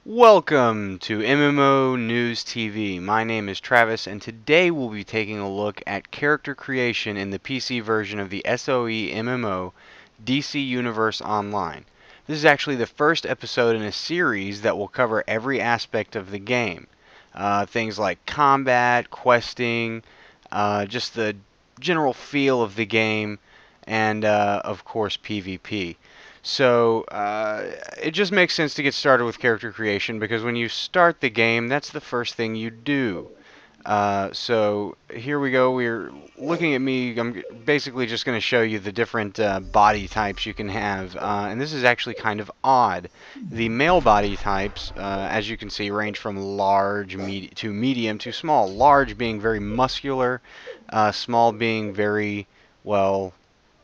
Welcome to MMO News TV. My name is Travis, and today we'll be taking a look at character creation in the PC version of the SOE MMO DC Universe Online. This is actually the first episode in a series that will cover every aspect of the game. Things like combat, questing, just the general feel of the game, and of course PvP. So it just makes sense to get started with character creation because when you start the game, that's the first thing you do. So here we go. We're looking at me. I'm basically just going to show you the different body types you can have. And this is actually kind of odd. The male body types, as you can see, range from large to medium to small. Large being very muscular, small being very, well,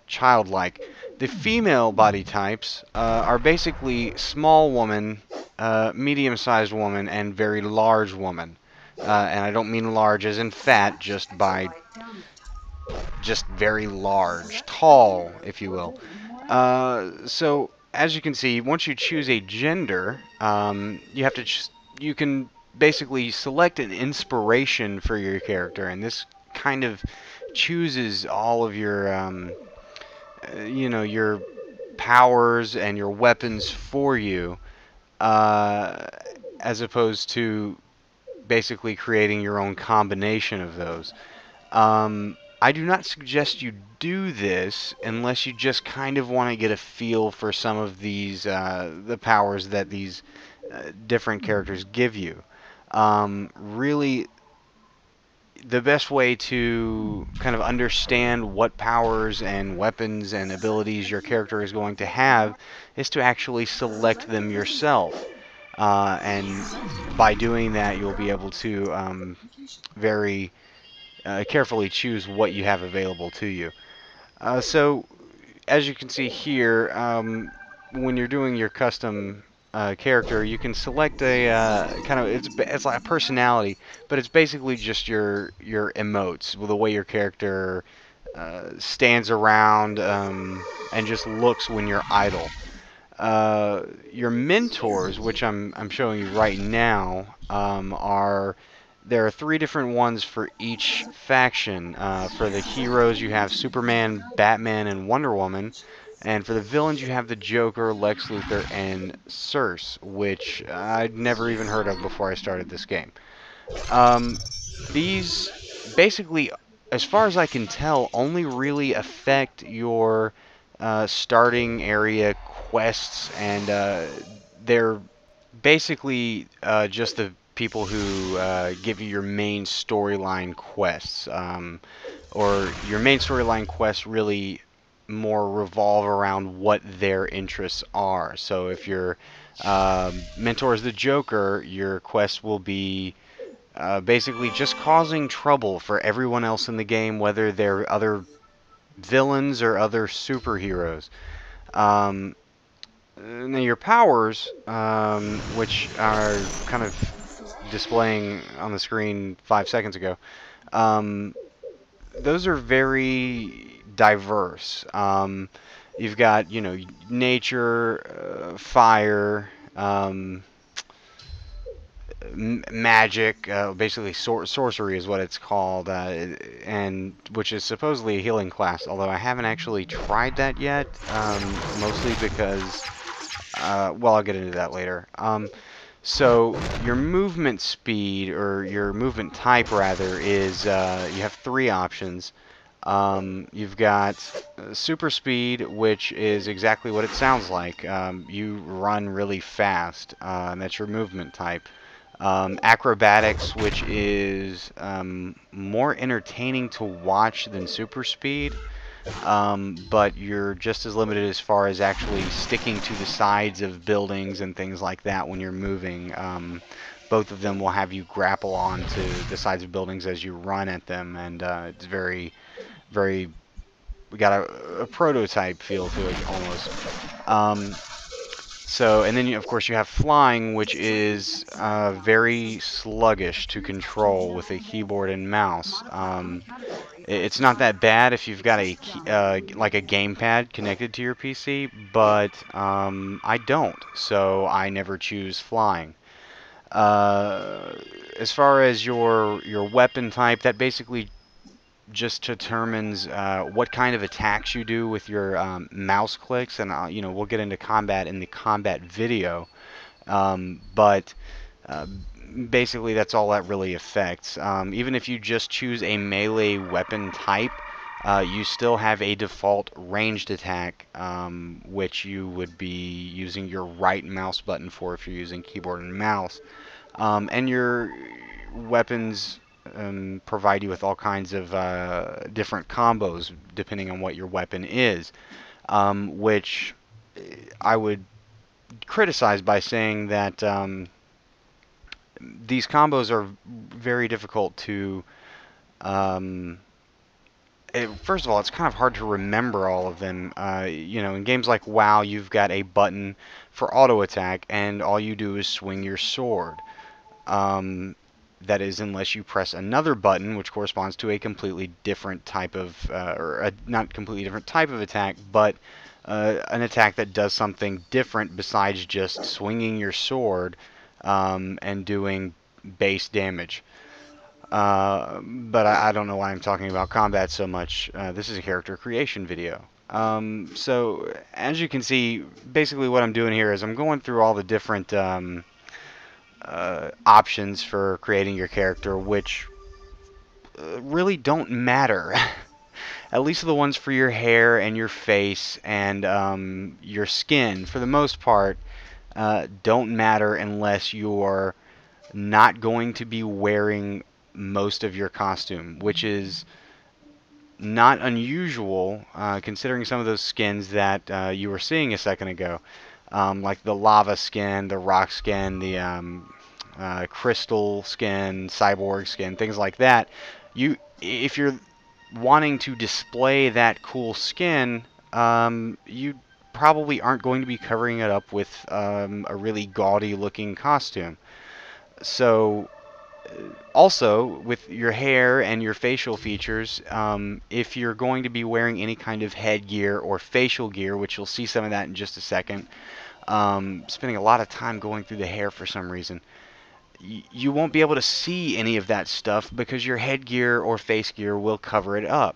childlike. The female body types are basically small woman, medium-sized woman, and very large woman. And I don't mean large as in fat, just very large, tall, if you will. So as you can see, once you choose a gender, you can basically select an inspiration for your character, and this kind of chooses all of your your powers and your weapons for you, uh, as opposed to basically creating your own combination of those. I do not suggest you do this unless you just kind of want to get a feel for some of these the powers that these different characters give you. Really, the best way to kind of understand what powers and weapons and abilities your character is going to have is to actually select them yourself. And by doing that, you'll be able to very carefully choose what you have available to you. So, as you can see here, when you're doing your custom character, you can select a kind of it's like a personality, but it's basically just your emotes, the way your character stands around and just looks when you're idle. Your mentors, which I'm showing you right now, are there are three different ones for each faction. For the heroes, you have Superman, Batman, and Wonder Woman. And for the villains, you have the Joker, Lex Luthor, and Circe, which I'd never even heard of before I started this game. Um, these basically, as far as I can tell, only really affect your starting area quests, and they're basically just the people who give you your main storyline quests, or your main storyline quests really more revolve around what their interests are. So if your mentor is the Joker, your quest will be basically just causing trouble for everyone else in the game, whether they're other villains or other superheroes. Um, Now your powers, which are kind of displaying on the screen 5 seconds ago, um, those are very diverse. You've got, nature, fire, magic, basically sorcery is what it's called, and which is supposedly a healing class. Although I haven't actually tried that yet, mostly because, well, I'll get into that later. So your movement speed, or your movement type rather, is you have three options. You've got super speed, which is exactly what it sounds like. You run really fast, and that's your movement type. Acrobatics, which is more entertaining to watch than super speed, but you're just as limited as far as actually sticking to the sides of buildings and things like that when you're moving. Both of them will have you grapple onto the sides of buildings as you run at them, and it's very, we got a prototype feel to it almost. And then of course you have flying, which is very sluggish to control with a keyboard and mouse. It's not that bad if you've got a like a gamepad connected to your PC, but I don't, so I never choose flying. Uh, as far as your weapon type, that basically just determines what kind of attacks you do with your mouse clicks, and we'll get into combat in the combat video. But uh, basically, that's all that really affects. Even if you just choose a melee weapon type, you still have a default ranged attack, which you would be using your right mouse button for if you're using keyboard and mouse. And your weapons provide you with all kinds of different combos depending on what your weapon is, which I would criticize by saying that these combos are very difficult to. First of all, it's kind of hard to remember all of them. In games like WoW, you've got a button for auto attack, and all you do is swing your sword. Um, that is, unless you press another button, which corresponds to a completely different type of, or a not completely different type of attack, but an attack that does something different besides just swinging your sword and doing base damage. But I don't know why I'm talking about combat so much. This is a character creation video. So as you can see, basically what I'm doing here is I'm going through all the different options for creating your character, which really don't matter. At least the ones for your hair and your face and your skin, for the most part, don't matter unless you're not going to be wearing most of your costume, which is not unusual considering some of those skins that you were seeing a second ago, like the lava skin, the rock skin, the crystal skin, cyborg skin, things like that. If you're wanting to display that cool skin, you probably aren't going to be covering it up with a really gaudy looking costume. So also, with your hair and your facial features, if you're going to be wearing any kind of headgear or facial gear, which you'll see some of that in just a second, spending a lot of time going through the hair for some reason, you won't be able to see any of that stuff because your headgear or face gear will cover it up.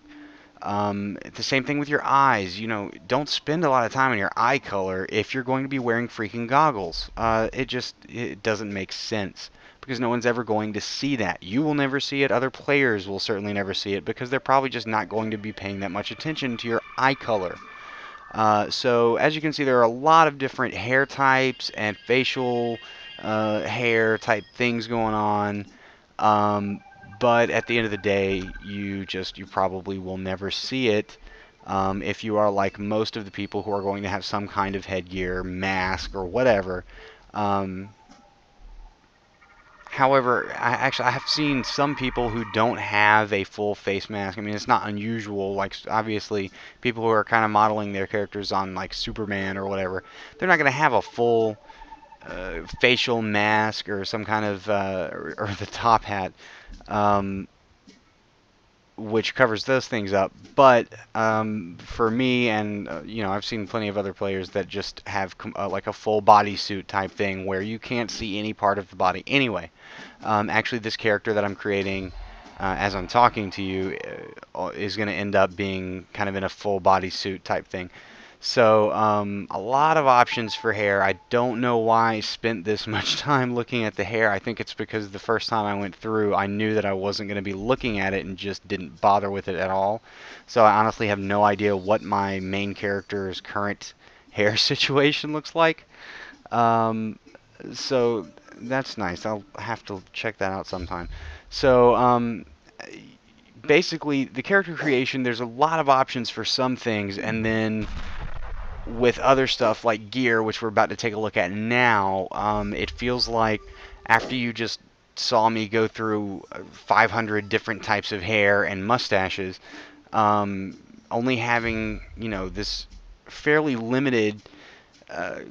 The same thing with your eyes. Don't spend a lot of time on your eye color if you're going to be wearing freaking goggles. It doesn't make sense because no one's ever going to see that. You will never see it. Other players will certainly never see it because they're probably just not going to be paying that much attention to your eye color. So as you can see, there are a lot of different hair types and facial hair type things going on. Um, but at the end of the day, you probably will never see it if you are like most of the people who are going to have some kind of headgear, mask, or whatever. Um, However, I have seen some people who don't have a full face mask. I mean, it's not unusual. Like, obviously, people who are kind of modeling their characters on, like, Superman or whatever, they're not going to have a full facial mask or some kind of, or the top hat. Um, which covers those things up. But for me, and I've seen plenty of other players that just have like a full bodysuit type thing where you can't see any part of the body. Anyway, actually, this character that I'm creating as I'm talking to you is going to end up being kind of in a full bodysuit type thing. So a lot of options for hair. I don't know why I spent this much time looking at the hair. I think it's because the first time I went through, I knew that I wasn't going to be looking at it and just didn't bother with it at all. So I honestly have no idea what my main character's current hair situation looks like. Um, so that's nice. I'll have to check that out sometime. So basically, the character creation, there's a lot of options for some things, and then with other stuff like gear, which we're about to take a look at now, it feels like after you just saw me go through 500 different types of hair and mustaches, only having, this fairly limited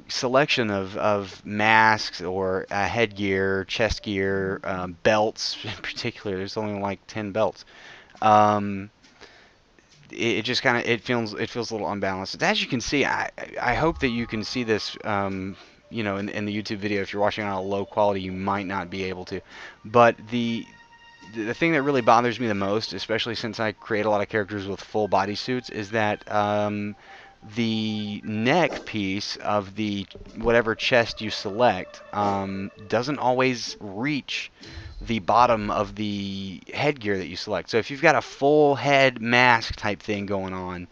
selection of masks or headgear, chest gear, belts in particular. There's only like 10 belts. Um, it just kind of it feels a little unbalanced. As you can see, I hope that you can see this you know, in the YouTube video, if you're watching on a low quality, you might not be able to. But the thing that really bothers me the most, especially since I create a lot of characters with full body suits, is that the neck piece of the whatever chest you select doesn't always reach the bottom of the headgear that you select. So if you've got a full head mask type thing going on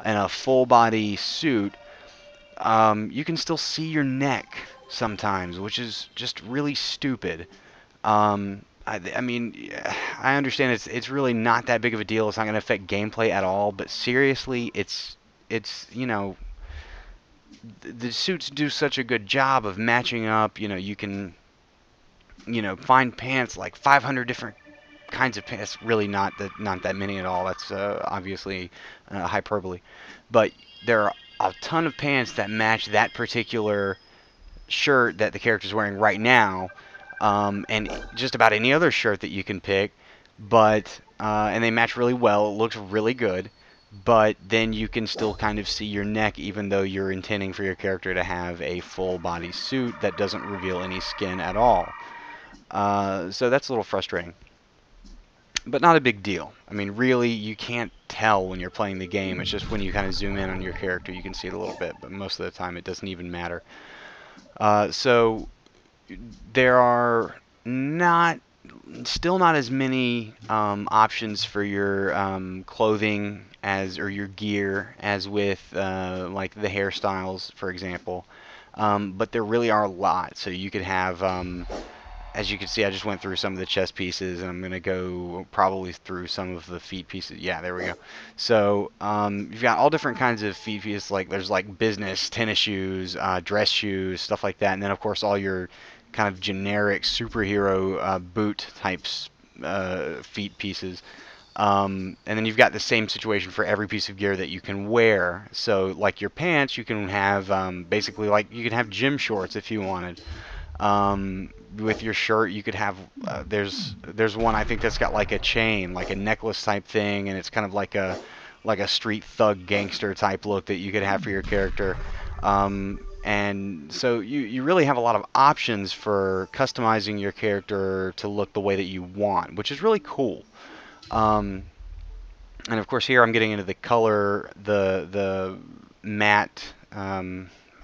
and a full body suit, you can still see your neck sometimes, which is just really stupid. I mean, I understand it's really not that big of a deal. It's not going to affect gameplay at all. But seriously, it's you know, the suits do such a good job of matching up. You know, you can, you know, find pants like 500 different kinds of pants. Really not that many at all. That's obviously hyperbole. But there are a ton of pants that match that particular shirt that the character's wearing right now, and just about any other shirt that you can pick. But and they match really well. It looks really good. But then you can still kind of see your neck, even though you're intending for your character to have a full body suit that doesn't reveal any skin at all. So that's a little frustrating, but not a big deal. I mean, really, you can't tell when you're playing the game. It's just when you kind of zoom in on your character, you can see it a little bit, but most of the time it doesn't even matter. So there are not still not as many options for your clothing as or your gear as with like the hairstyles, for example. But there really are a lot. So you could have as you can see, I just went through some of the chest pieces, and I'm going to go probably through some of the feet pieces. Yeah, there we go. So you've got all different kinds of feet pieces. Like there's like business, tennis shoes, dress shoes, stuff like that. And then, of course, all your kind of generic superhero boot types feet pieces. And then you've got the same situation for every piece of gear that you can wear. So like your pants, you can have basically like you can have gym shorts if you wanted. With your shirt, you could have there's one I think that's got like a chain, like a necklace type thing, and it's kind of like a street thug gangster type look that you could have for your character. And so you really have a lot of options for customizing your character to look the way that you want, which is really cool. And of course here I'm getting into the color, the matte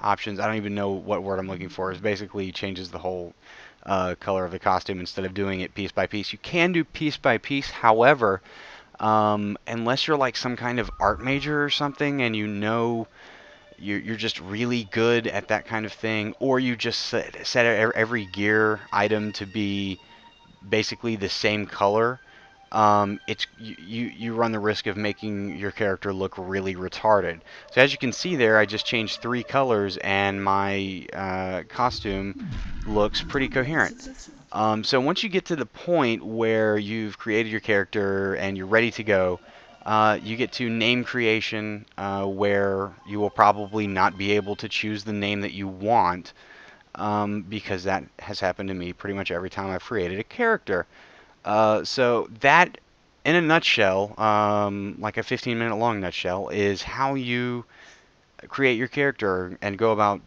options. I don't even know what word I'm looking for. It basically changes the whole color of the costume instead of doing it piece by piece. You can do piece by piece, however, unless you're like some kind of art major or something and you know you're just really good at that kind of thing, or you just set every gear item to be basically the same color, it's you run the risk of making your character look really retarded. So as you can see there, I just changed 3 colors and my costume looks pretty coherent. So once you get to the point where you've created your character and you're ready to go, you get to name creation, where you will probably not be able to choose the name that you want, because that has happened to me pretty much every time I've created a character. So that, in a nutshell, like a 15-minute long nutshell, is how you create your character and go about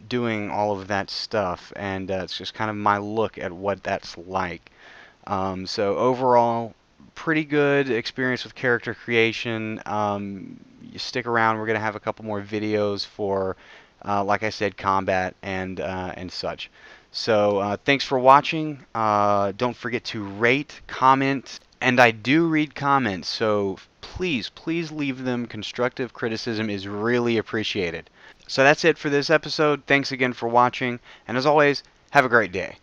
doing all of that stuff. And it's just kind of my look at what that's like. So overall, pretty good experience with character creation. You stick around. We're going to have a couple more videos for, like I said, combat and such. So thanks for watching. Don't forget to rate, comment, and I do read comments, so please leave them. Constructive criticism is really appreciated. So that's it for this episode. Thanks again for watching, and as always, have a great day.